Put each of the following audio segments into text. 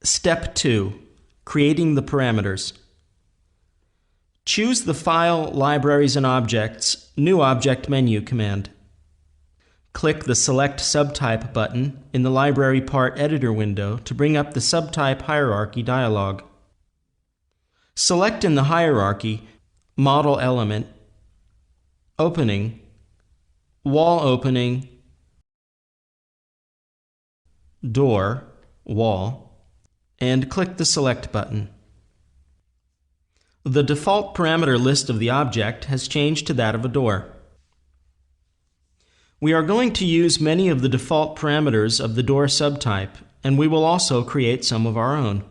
Step 2. Creating the parameters. Choose the File, Libraries and Objects, New Object menu command. Click the Select Subtype button in the Library Part Editor window to bring up the Subtype Hierarchy dialog. Select in the hierarchy Model Element, Opening, Wall Opening, Door, Wall, and click the Select button. The default parameter list of the object has changed to that of a door. We are going to use many of the default parameters of the door subtype, and we will also create some of our own.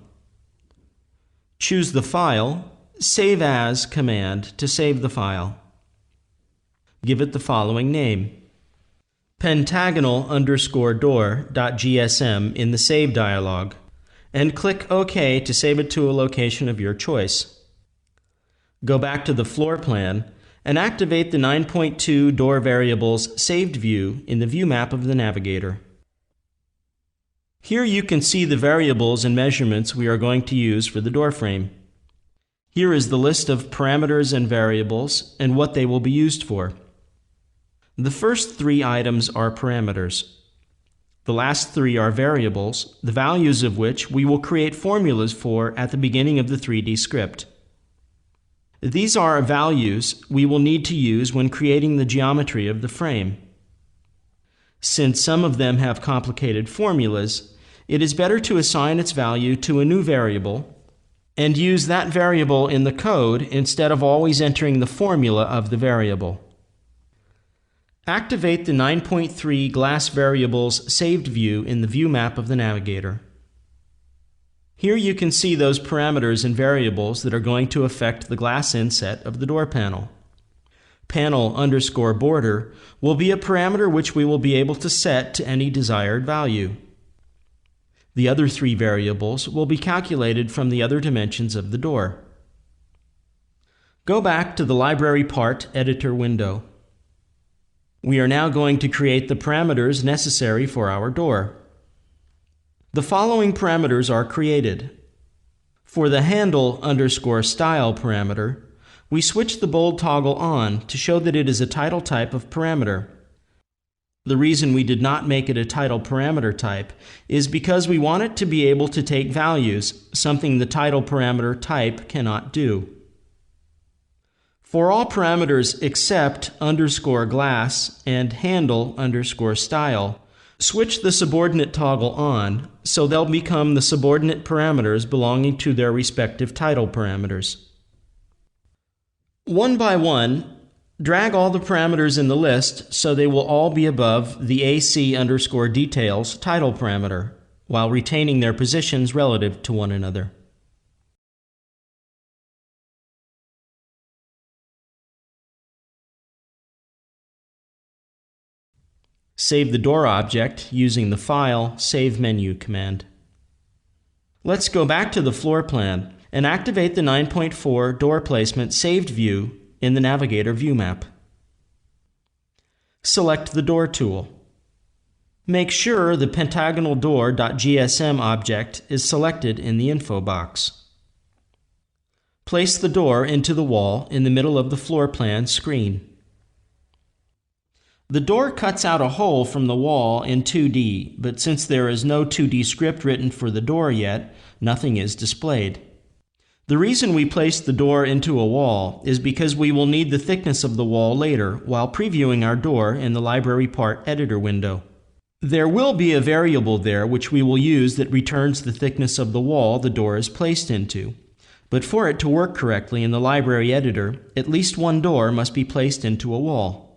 Choose the File, Save As command to save the file. Give it the following name: pentagonal_door.gsm in the Save dialog, and click OK to save it to a location of your choice. Go back to the floor plan and activate the 9.2 door variables saved view in the view map of the navigator. Here you can see the variables and measurements we are going to use for the door frame. Here is the list of parameters and variables and what they will be used for. The first three items are parameters. The last three are variables, the values of which we will create formulas for at the beginning of the 3D script. These are values we will need to use when creating the geometry of the frame. Since some of them have complicated formulas, it is better to assign its value to a new variable and use that variable in the code instead of always entering the formula of the variable. Activate the 9.3 glass variables saved view in the view map of the navigator. Here you can see those parameters and variables that are going to affect the glass inset of the door panel. Panel_border will be a parameter which we will be able to set to any desired value. The other three variables will be calculated from the other dimensions of the door. Go back to the Library Part Editor window. We are now going to create the parameters necessary for our door. The following parameters are created. For the handle_style parameter, we switch the bold toggle on to show that it is a title type of parameter. The reason we did not make it a title parameter type is because we want it to be able to take values, something the title parameter type cannot do. For all parameters except _glass and handle_style, switch the subordinate toggle on so they'll become the subordinate parameters belonging to their respective title parameters. One by one, drag all the parameters in the list so they will all be above the AC_details title parameter, while retaining their positions relative to one another. Save the door object using the File, Save Menu command. Let's go back to the floor plan and activate the 9.4 door placement saved view in the navigator view map. Select the Door tool. Make sure the pentagonal_door.gsm object is selected in the info box. Place the door into the wall in the middle of the floor plan screen. The door cuts out a hole from the wall in 2D, but since there is no 2D script written for the door yet, nothing is displayed. The reason we placed the door into a wall is because we will need the thickness of the wall later while previewing our door in the Library Part Editor window. There will be a variable there which we will use that returns the thickness of the wall the door is placed into. But for it to work correctly in the Library Editor, at least one door must be placed into a wall.